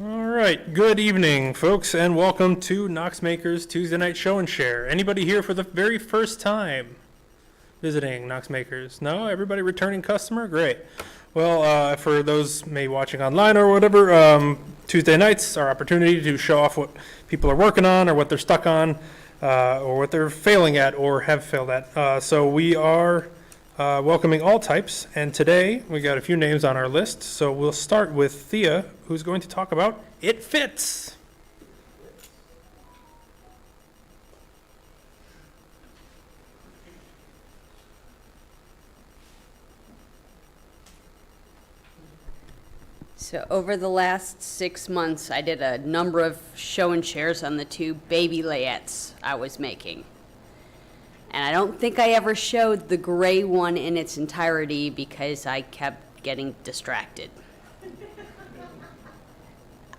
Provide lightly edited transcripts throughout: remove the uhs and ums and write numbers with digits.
All right, good evening, folks, and welcome to Knox Makers Tuesday Night Show and Share. Anybody here for the very first time visiting Knox Makers? No? Everybody returning customer? Great. Well, for those maybe watching online or whatever, Tuesday nights are opportunity to show off what people are working on or what they're stuck on or what they're failing at or have failed at. So we are welcoming all types, and today we got a few names on our list. So we'll start with Thea, who's going to talk about It Fits. So over the last 6 months, I did a number of show and shares on the two baby layettes I was making. And I don't think I ever showed the gray one in its entirety because I kept getting distracted.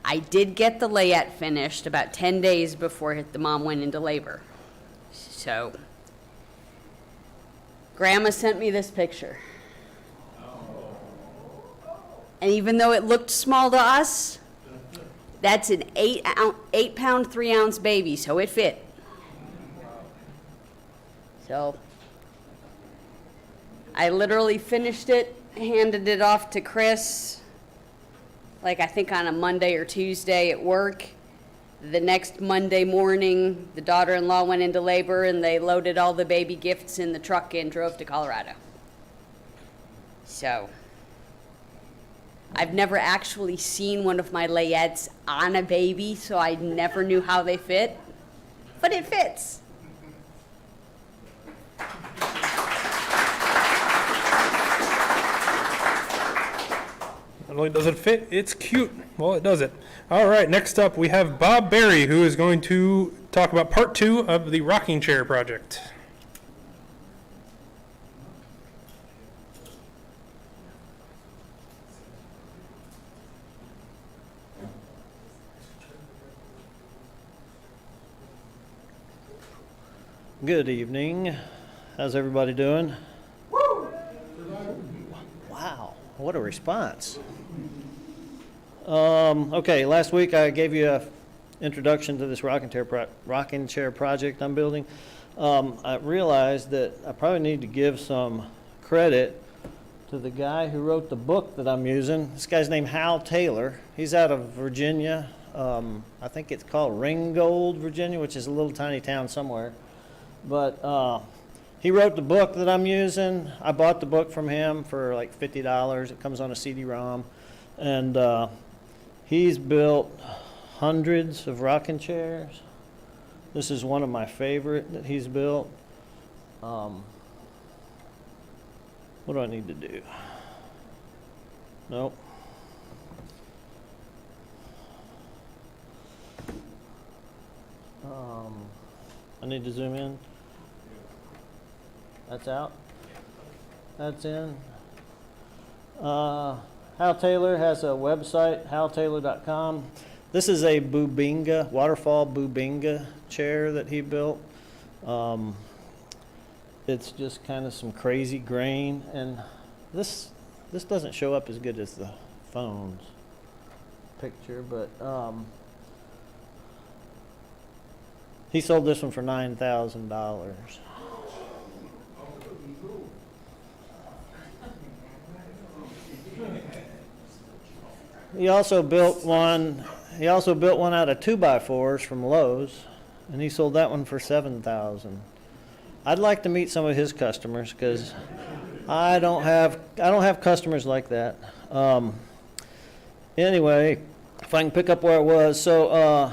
I did get the layette finished about 10 days before the mom went into labor. So, Grandma sent me this picture. And even though it looked small to us, that's an 8-pound, 3-ounce baby, so it fit. So I literally finished it, handed it off to Chris, like I think on a Monday or Tuesday at work. The next Monday morning, the daughter-in-law went into labor and they loaded all the baby gifts in the truck and drove to Colorado. So I've never actually seen one of my layettes on a baby, so I never knew how they fit, but it fits. Not only does it fit, it's cute. Well, it does it. All right, next up we have Bob Berry, who is going to talk about part 2 of the rocking chair project. Good evening. How's everybody doing? Woo! Wow, what a response. Okay, last week I gave you an introduction to this rocking chair project I'm building. I realized that I probably need to give some credit to the guy who wrote the book that I'm using. This guy's named Hal Taylor. He's out of Virginia. I think it's called Ringgold, Virginia, which is a little tiny town somewhere. But he wrote the book that I'm using. I bought the book from him for like $50. It comes on a CD-ROM. And he's built hundreds of rocking chairs. This is one of my favorite that he's built. What do I need to do? Nope. I need to zoom in. That's out. That's in. Hal Taylor has a website, haltaylor.com. This is a Bubinga, waterfall Bubinga chair that he built. It's just kind of some crazy grain, and this doesn't show up as good as the phone's picture, but he sold this one for $9,000. He also built one out of 2x4s from Lowe's, and he sold that one for $7,000. I'd like to meet some of his customers because I don't have customers like that. Anyway, if I can pick up where I was, so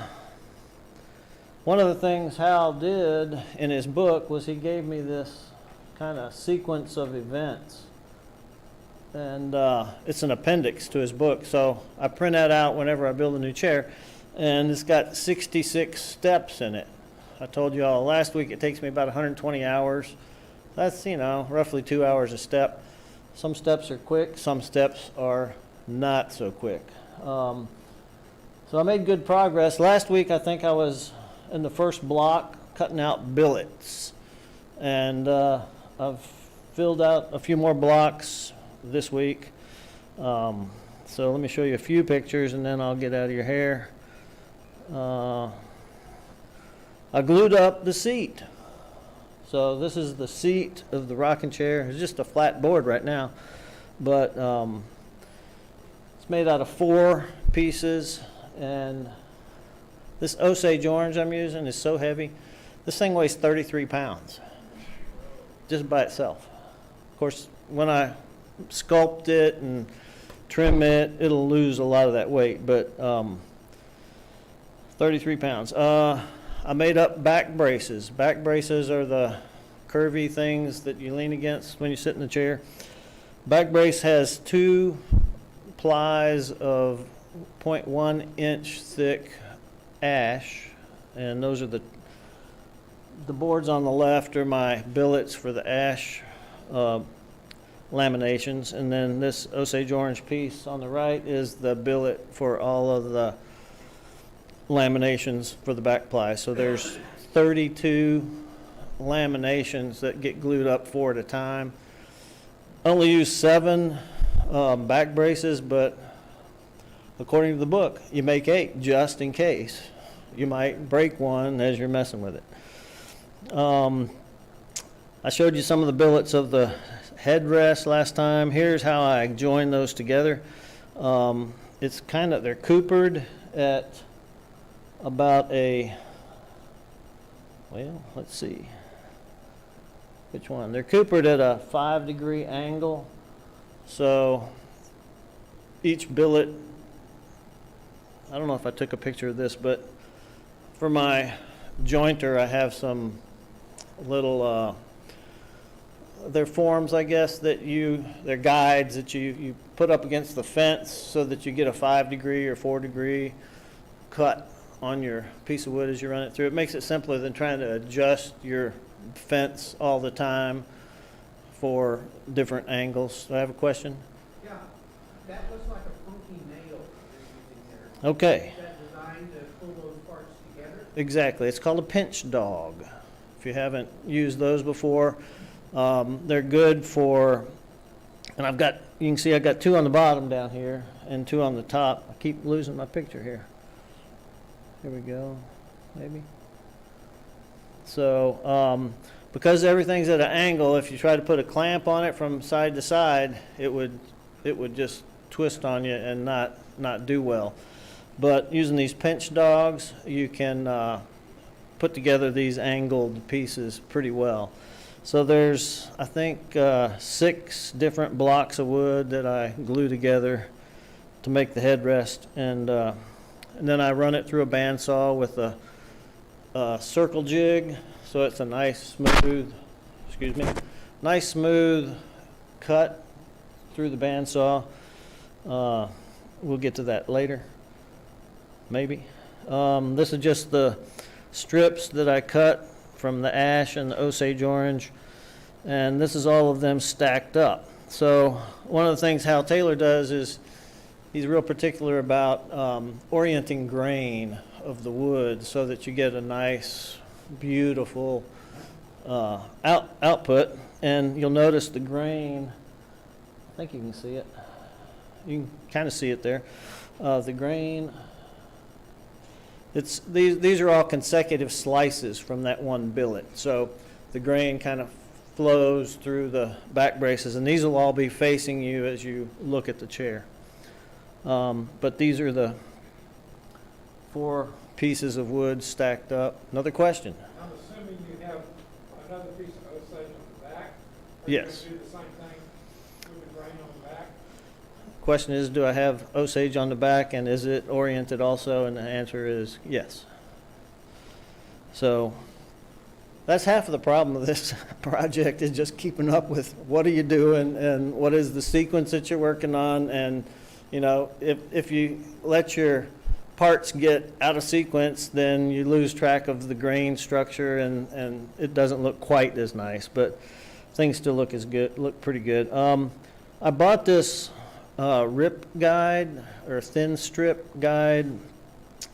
one of the things Hal did in his book was he gave me this kind of sequence of events. And it's an appendix to his book, so I print that out whenever I build a new chair, and it's got 66 steps in it. I told you all last week it takes me about 120 hours. That's, roughly 2 hours a step. Some steps are quick, some steps are not so quick. So I made good progress. Last week I think I was in the first block cutting out billets, and I've filled out a few more blocks this week. So let me show you a few pictures and then I'll get out of your hair. I glued up the seat. So this is the seat of the rocking chair. It's just a flat board right now, but it's made out of 4 pieces, and this Osage orange I'm using is so heavy. This thing weighs 33 pounds just by itself. Of course, when I sculpt it and trim it, it'll lose a lot of that weight, but 33 pounds. I made up back braces. Back braces are the curvy things that you lean against when you sit in the chair. Back brace has 2 plies of 0.1 inch thick ash, and those are the boards on the left are my billets for the ash laminations, and then this Osage orange piece on the right is the billet for all of the laminations for the back ply. So there's 32 laminations that get glued up 4 at a time. Only use 7 back braces, but according to the book, you make 8 just in case. You might break one as you're messing with it. I showed you some of the billets of the headrest last time. Here's how I join those together. It's kind of, they're coopered at about a, well, let's see, which one? They're coopered at a 5-degree angle. So each billet, I don't know if I took a picture of this, but for my jointer, I have some little, they're forms, I guess, that they're guides that you put up against the fence so that you get a 5-degree or 4-degree cut on your piece of wood as you run it through. It makes it simpler than trying to adjust your fence all the time for different angles. Do I have a question? Yeah, that looks like a funky nail you're using there. Okay, Is that designed to pull those parts together? exactly. It's called a pinch dog. If you haven't used those before, they're good for, and you can see I've got 2 on the bottom down here and 2 on the top. I keep losing my picture here. Here we go, maybe. So, because everything's at an angle, if you try to put a clamp on it from side to side, it would just twist on you and not do well. But using these pinch dogs, you can put together these angled pieces pretty well. So there's, I think, 6 different blocks of wood that I glue together to make the headrest, and then I run it through a bandsaw with a circle jig, so it's a nice smooth cut through the bandsaw. We'll get to that later, maybe. This is just the strips that I cut from the ash and the Osage orange, and this is all of them stacked up. So one of the things Hal Taylor does is he's real particular about orienting grain of the wood so that you get a nice, beautiful output. And you'll notice the grain, I think you can see it. You can kind of see it there. The grain, these are all consecutive slices from that one billet. So the grain kind of flows through the back braces, and these will all be facing you as you look at the chair. But these are the 4 pieces of wood stacked up. Another question? I'm assuming you have another piece of Osage on the back? Yes. Are you going to do the same thing with the grain on the back? Question is, do I have Osage on the back, and is it oriented also? And the answer is yes. So that's half of the problem of this project, is just keeping up with what are you doing and what is the sequence that you're working on. And you know, if you let your parts get out of sequence, then you lose track of the grain structure, and it doesn't look quite as nice, but things still look pretty good. I bought this rip guide, or thin strip guide.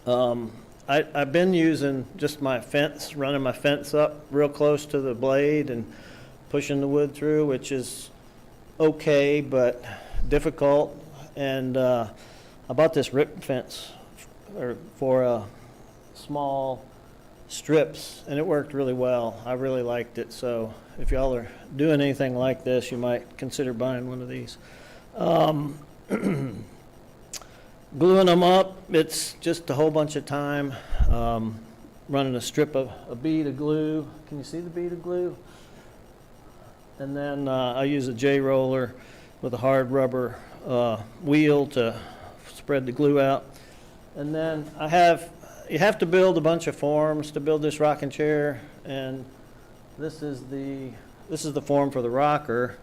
I've been using just my fence, running my fence up real close to the blade and pushing the wood through, which is okay, but difficult. And I bought this rip fence for small strips, and it worked really well. I really liked it. So if y'all are doing anything like this, you might consider buying one of these. Gluing them up, it's just a whole bunch of time. Running a strip of a bead of glue. Can you see the bead of glue? And then I use a J-roller with a hard rubber wheel to spread the glue out. And then you have to build a bunch of forms to build this rocking chair, and this is the form for the rocker.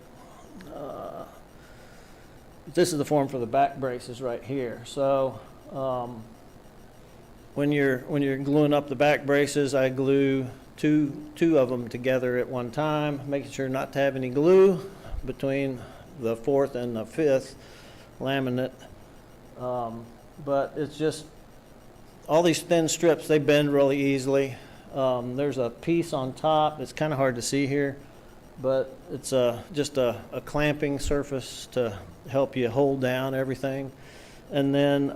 This is the form for the back braces right here. So when you're gluing up the back braces, I glue two of them together at one time, making sure not to have any glue between the fourth and the fifth laminate. But it's just all these thin strips, they bend really easily. There's a piece on top. It's kind of hard to see here, but it's just a clamping surface to help you hold down everything. And then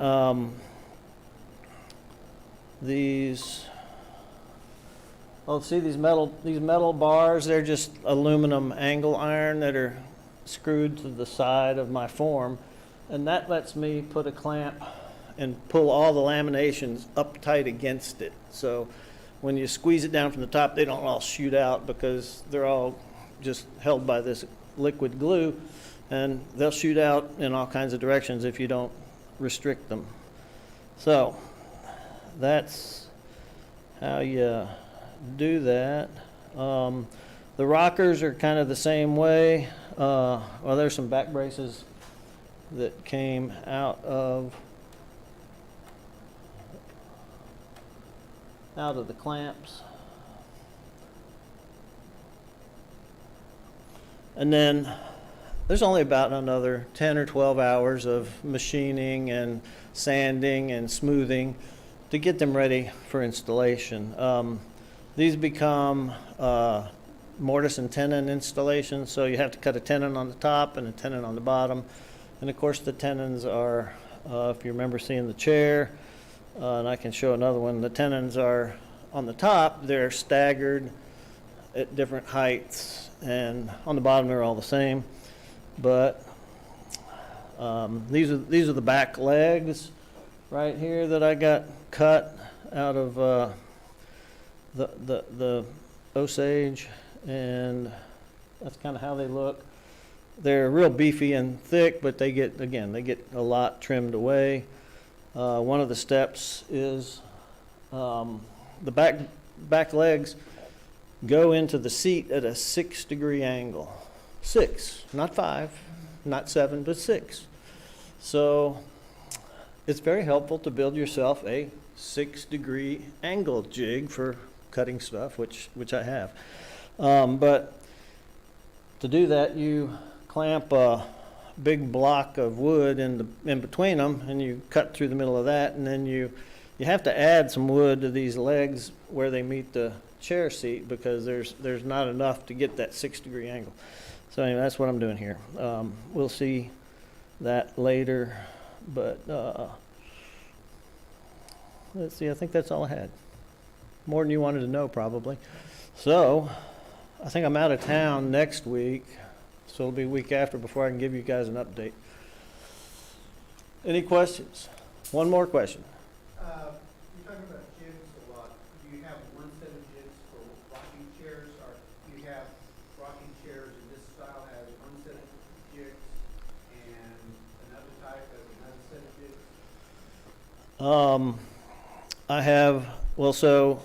see these metal bars, they're just aluminum angle iron that are screwed to the side of my form, and that lets me put a clamp and pull all the laminations up tight against it. So when you squeeze it down from the top, they don't all shoot out because they're all just held by this liquid glue, and they'll shoot out in all kinds of directions if you don't restrict them. So that's how you do that. The rockers are kind of the same way. Well, there's some back braces that came out of the clamps. And then there's only about another 10 or 12 hours of machining and sanding and smoothing to get them ready for installation. These become mortise and tenon installations, so you have to cut a tenon on the top and a tenon on the bottom. And of course the tenons are, if you remember seeing the chair, and I can show another one, the tenons are on the top, they're staggered at different heights, and on the bottom they're all the same. But these are the back legs right here that I got cut out of the Osage, and that's kind of how they look. They're real beefy and thick, but they get a lot trimmed away. One of the steps is the back legs go into the seat at a 6-degree angle. 6, not 5, not 7, but 6. So it's very helpful to build yourself a 6-degree angle jig for cutting stuff, which I have. But to do that, you clamp a big block of wood in between them, and you cut through the middle of that, and then you have to add some wood to these legs where they meet the chair seat, because there's not enough to get that 6-degree angle. So anyway, that's what I'm doing here. We'll see that later, but let's see, I think that's all I had. More than you wanted to know, probably. So I think I'm out of town next week, so it'll be a week after before I can give you guys an update. Any questions? One more question. You're talking about jigs a lot. Do you have one set of jigs for rocking chairs, or do you have rocking chairs in this style has one set of jigs and another type has another set of jigs? I have, so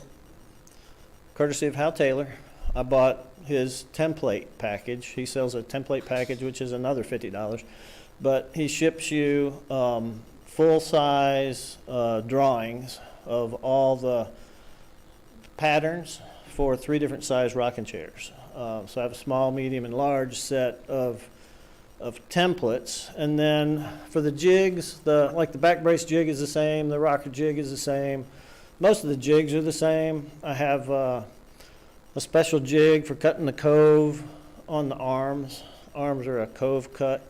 courtesy of Hal Taylor, I bought his template package. He sells a template package, which is another $50, but he ships you full-size drawings of all the patterns for 3 different size rocking chairs. So I have a small, medium, and large set of templates, and then for the jigs, like the back brace jig is the same, the rocker jig is the same. Most of the jigs are the same. I have a special jig for cutting the cove on the arms. Arms are a cove cut.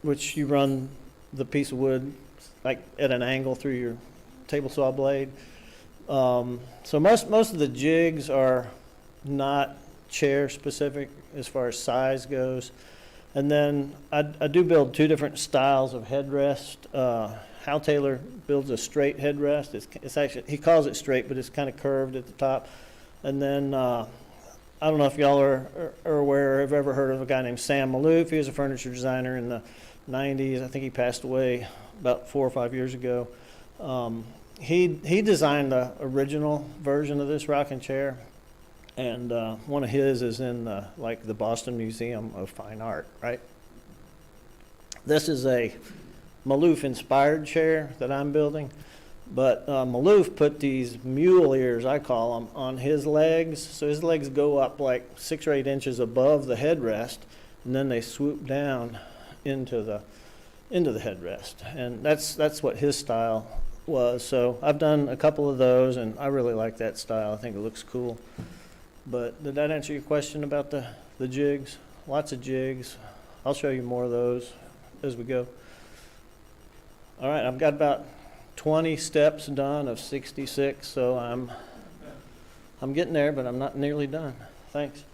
which you run the piece of wood like at an angle through your table saw blade. So most of the jigs are not chair specific as far as size goes. And then I do build two different styles of headrest. Hal Taylor builds a straight headrest. It's actually, he calls it straight, but it's kind of curved at the top. And then I don't know if y'all are aware or have ever heard of a guy named Sam Maloof. He was a furniture designer in the 90s. I think he passed away about 4 or 5 years ago. He designed the original version of this rocking chair. And one of his is in like the Boston Museum of Fine Art, right? This is a Maloof-inspired chair that I'm building, but Maloof put these mule ears, I call them, on his legs. So his legs go up like 6 or 8 inches above the headrest, and then they swoop down into the headrest. And that's what his style was. So I've done a couple of those, and I really like that style. I think it looks cool. But did that answer your question about the jigs? Lots of jigs. I'll show you more of those as we go. All right, I've got about 20 steps done of 66, so I'm getting there, but I'm not nearly done. Thanks.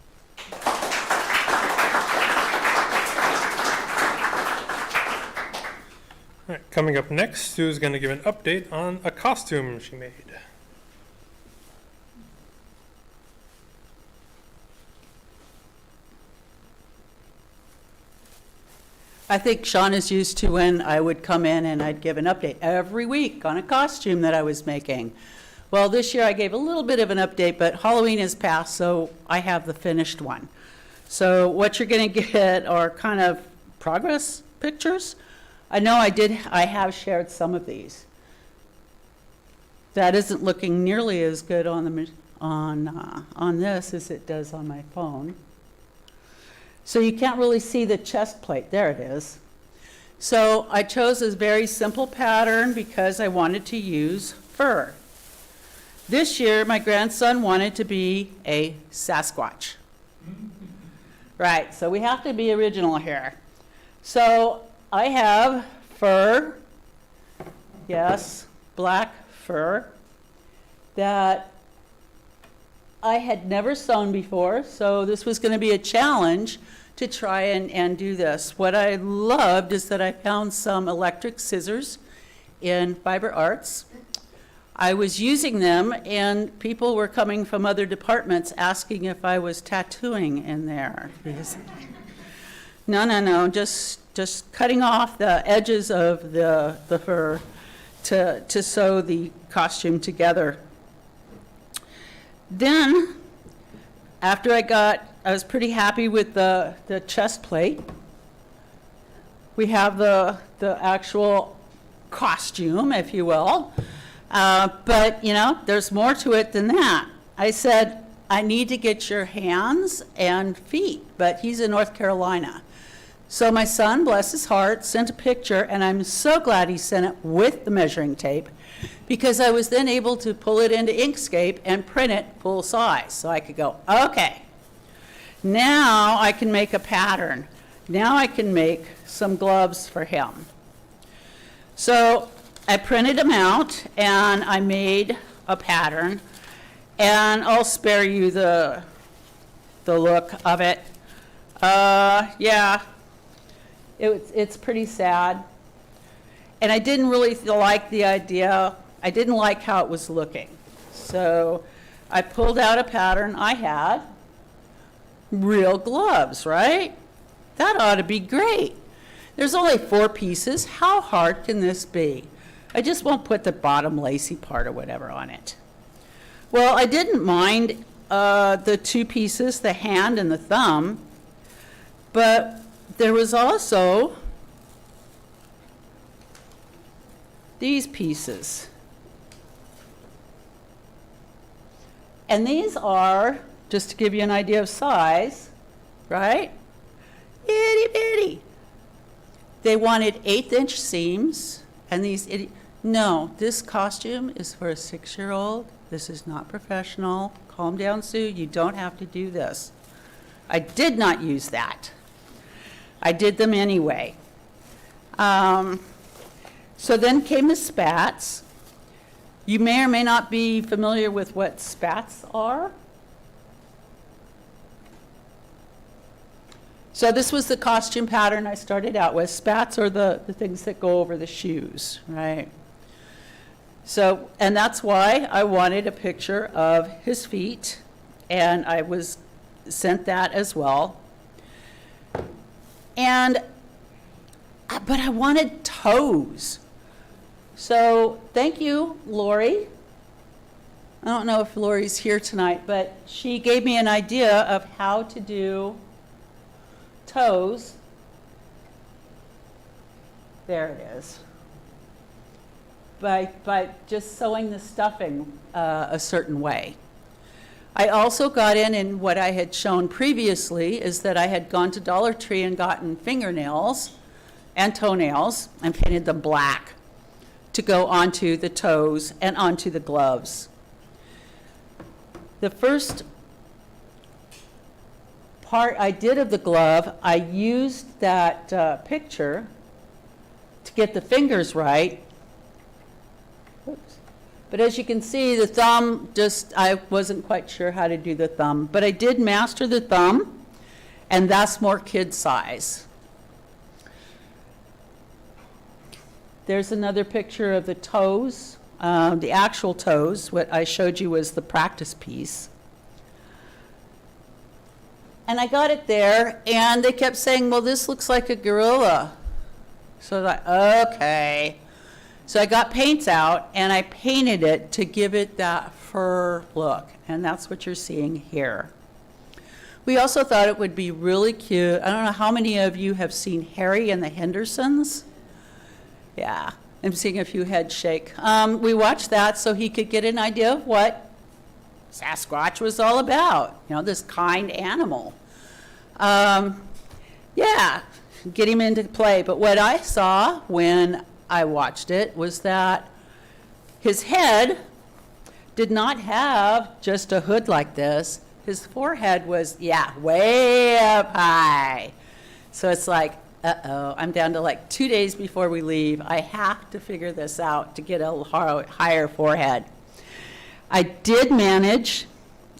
All right, coming up next, Sue's going to give an update on a costume she made. I think Sean is used to when I would come in and I'd give an update every week on a costume that I was making. Well, this year I gave a little bit of an update, but Halloween has passed, so I have the finished one. So what you're going to get are kind of progress pictures. I know I have shared some of these. That isn't looking nearly as good on this as it does on my phone. So you can't really see the chest plate. There it is. So I chose a very simple pattern because I wanted to use fur. This year, my grandson wanted to be a Sasquatch. Right, so we have to be original here. So I have fur, yes, black fur, that I had never sewn before, so this was going to be a challenge to try and do this. What I loved is that I found some electric scissors in Fiber Arts. I was using them, and people were coming from other departments asking if I was tattooing in there. No, just cutting off the edges of the fur to sew the costume together. Then, after I was pretty happy with the chest plate. We have the actual costume, if you will. But, you know, there's more to it than that. I said, I need to get your hands and feet, but he's in North Carolina. So my son, bless his heart, sent a picture, and I'm so glad he sent it with the measuring tape, because I was then able to pull it into Inkscape and print it full size. So I could go, okay, now I can make a pattern. Now I can make some gloves for him. So I printed them out and I made a pattern, and I'll spare you the look of it. Yeah, it's pretty sad. And I didn't really like the idea. I didn't like how it was looking. So I pulled out a pattern I had. Real gloves, right? That ought to be great. There's only 4 pieces. How hard can this be? I just won't put the bottom lacy part or whatever on it. Well, I didn't mind the 2 pieces, the hand and the thumb, but there was also these pieces. And these are, just to give you an idea of size, right? Itty bitty. They wanted 1/8-inch seams, and no, this costume is for a 6-year-old. This is not professional. Calm down, Sue. You don't have to do this. I did not use that. I did them anyway. So then came the spats. You may or may not be familiar with what spats are. So this was the costume pattern I started out with. Spats are the things that go over the shoes, right? So, and that's why I wanted a picture of his feet, and I was sent that as well. But I wanted toes. So thank you, Lori. I don't know if Lori's here tonight, but she gave me an idea of how to do toes. There it is. By just sewing the stuffing a certain way. I also got in what I had shown previously is that I had gone to Dollar Tree and gotten fingernails and toenails and painted them black to go onto the toes and onto the gloves. The first part I did of the glove, I used that picture to get the fingers right. Oops. But as you can see, the thumb, I wasn't quite sure how to do the thumb, but I did master the thumb, and that's more kid size. There's another picture of the toes, the actual toes. What I showed you was the practice piece. And I got it there, and they kept saying, well, this looks like a gorilla. So I thought, okay. So I got paints out, and I painted it to give it that fur look, and that's what you're seeing here. We also thought it would be really cute. I don't know how many of you have seen Harry and the Hendersons? Yeah, I'm seeing a few heads shake. We watched that so he could get an idea of what Sasquatch was all about, this kind animal. Yeah, get him into play. But what I saw when I watched it was that his head did not have just a hood like this. His forehead was, way up high. So it's like, uh-oh, I'm down to like 2 days before we leave. I have to figure this out to get a higher forehead. I did manage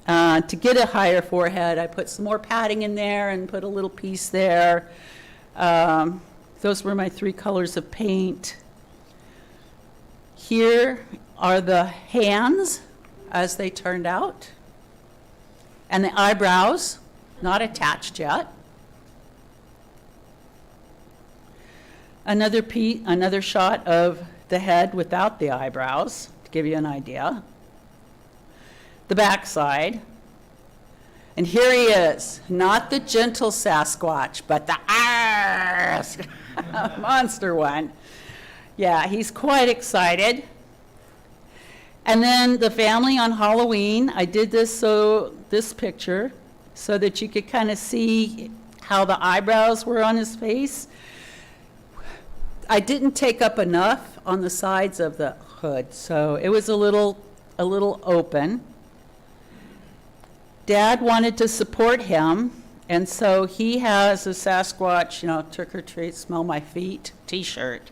to get a higher forehead. I put some more padding in there and put a little piece there. Those were my 3 colors of paint. Here are the hands as they turned out. And the eyebrows, not attached yet. Another shot of the head without the eyebrows, to give you an idea. The backside. And here he is, not the gentle Sasquatch, but the monster one. Yeah, he's quite excited. And then the family on Halloween, I did this picture so that you could kind of see how the eyebrows were on his face. I didn't take up enough on the sides of the hood, so it was a little open. Dad wanted to support him, and so he has a Sasquatch, trick or treat, smell my feet t-shirt.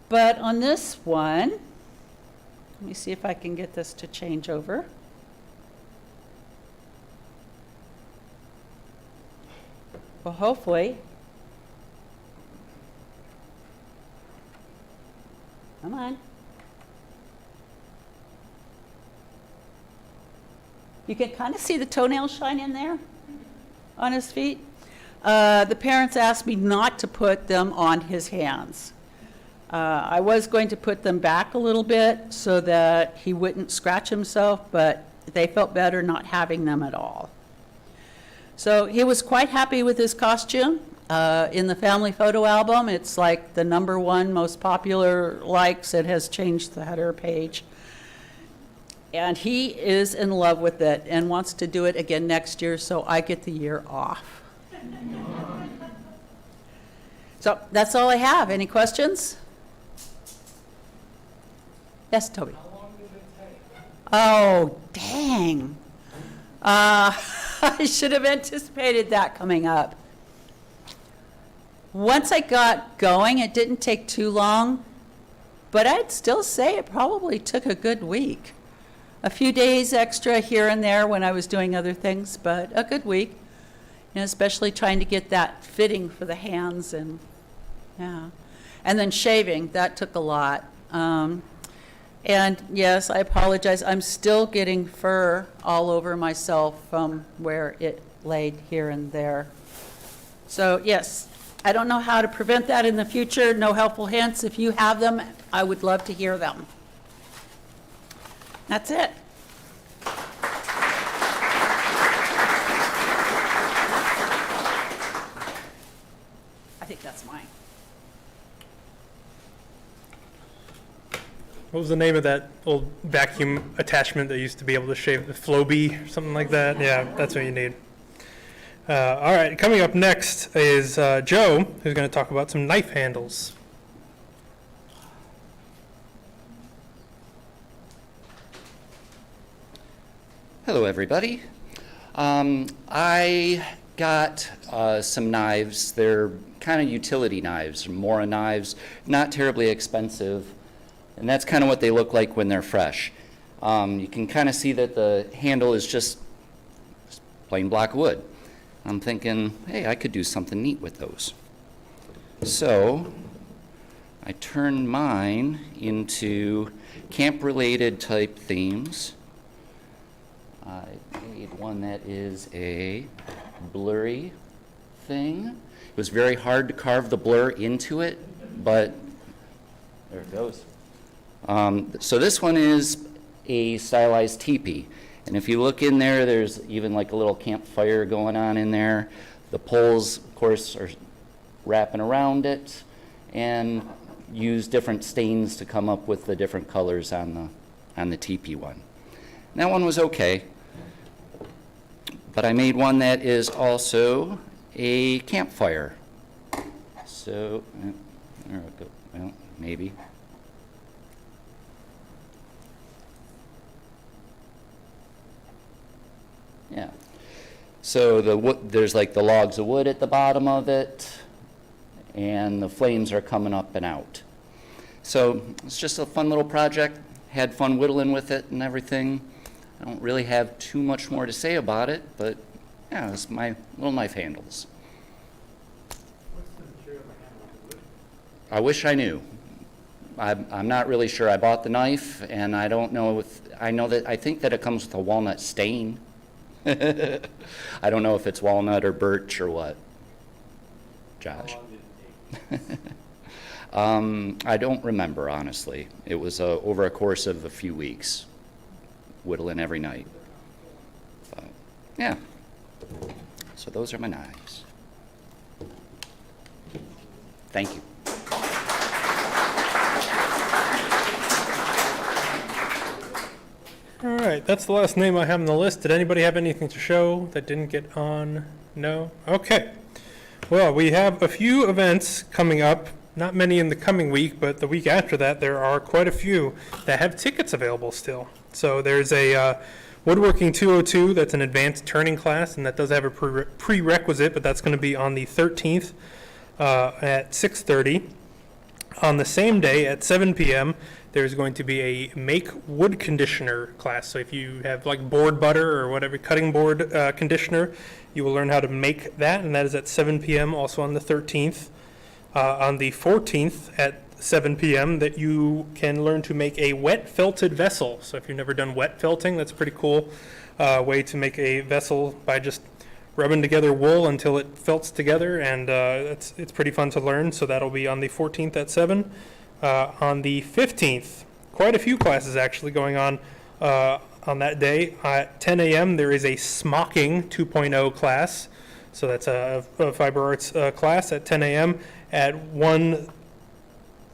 But on this one, let me see if I can get this to change over. Well, hopefully. Come on. You can kind of see the toenails shine in there on his feet. The parents asked me not to put them on his hands. I was going to put them back a little bit so that he wouldn't scratch himself, but they felt better not having them at all. So he was quite happy with his costume. In the family photo album, it's like the #1 most popular likes. It has changed the header page. And he is in love with it and wants to do it again next year, so I get the year off. So that's all I have. Any questions? Yes, Toby. How long did it take? Oh, dang. I should have anticipated that coming up. once I got going, it didn't take too long, but I'd still say it probably took a good week. A few days extra here and there when I was doing other things, but a good week. You know, especially trying to get that fitting for the hands and, yeah. And then shaving, that took a lot. And yes, I apologize, I'm still getting fur all over myself from where it laid here and there. So yes, I don't know how to prevent that in the future. No helpful hints. If you have them, I would love to hear them. That's it. I think that's mine. What was the name of that old vacuum attachment that used to be able to shave the Flowbee or something like that? Yeah, that's what you need. All right, coming up next is Joe, who's going to talk about some knife handles. Hello, everybody. I got some knives. They're kind of utility knives, Mora knives, not terribly expensive. And that's kind of what they look like when they're fresh. You can kind of see that the handle is just plain black wood. I'm thinking, hey, I could do something neat with those. So I turned mine into camp-related type themes. I made one that is a blurry thing. It was very hard to carve the blur into it, but there it goes. So this one is a stylized teepee. And if you look in there, there's even like a little campfire going on in there. The poles, of course, are wrapping around it and use different stains to come up with the different colors on the teepee one. And that one was okay. But I made one that is also a campfire. So, there we go. Well, maybe. Yeah. So the wood, there's like the logs of wood at the bottom of it, and the flames are coming up and out. So it's just a fun little project. Had fun whittling with it and everything. I don't really have too much more to say about it, but yeah, it's my little knife handles. What's the material of the handle of the wood? I wish I knew. I'm not really sure. I bought the knife, and I don't know if, I think that it comes with a walnut stain. I don't know if it's walnut or birch or what. Josh? I don't remember, honestly. It was over a course of a few weeks, whittling every night. But, yeah. So those are my knives. Thank you. All right, that's the last name I have on the list. Did anybody have anything to show that didn't get on? No? Okay. Well, we have a few events coming up, not many in the coming week, but the week after that, there are quite a few that have tickets available still. So there's a Woodworking 202, that's an advanced turning class, and that does have a prerequisite, but that's going to be on the 13th at 6:30. On the same day at 7 p.m., there's going to be a make wood conditioner class. So if you have like board butter or whatever, cutting board conditioner, you will learn how to make that, and that is at 7 p.m. also on the 13th. On the 14th at 7 p.m. that you can learn to make a wet felted vessel. So if you've never done wet felting, that's a pretty cool way to make a vessel by just rubbing together wool until it felts together, and it's pretty fun to learn. So that'll be on the 14th at 7. On the 15th, quite a few classes actually going on that day. At 10 a.m. there is a smocking 2.0 class. So that's a fiber arts class at 10 a.m. At 1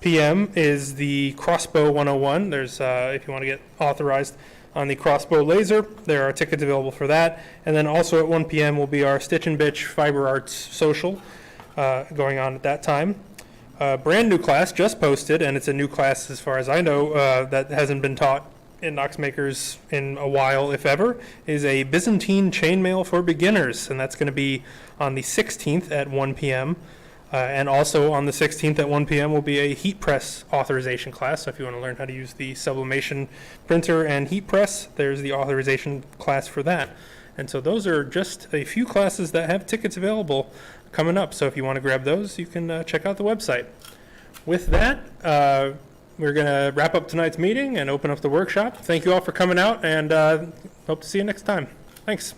p.m. is the crossbow 101. There's, if you want to get authorized on the crossbow laser, there are tickets available for that. And then also at 1 p.m. will be our Stitch and Bitch Fiber Arts Social going on at that time. Brand new class just posted, and it's a new class as far as I know that hasn't been taught in Knox Makers in a while, if ever, is a Byzantine chainmail for beginners, and that's going to be on the 16th at 1 p.m. And also on the 16th at 1 p.m. will be a heat press authorization class. So if you want to learn how to use the sublimation printer and heat press, there's the authorization class for that. And so those are just a few classes that have tickets available coming up. So if you want to grab those, you can check out the website. With that, we're going to wrap up tonight's meeting and open up the workshop. Thank you all for coming out, and hope to see you next time. Thanks.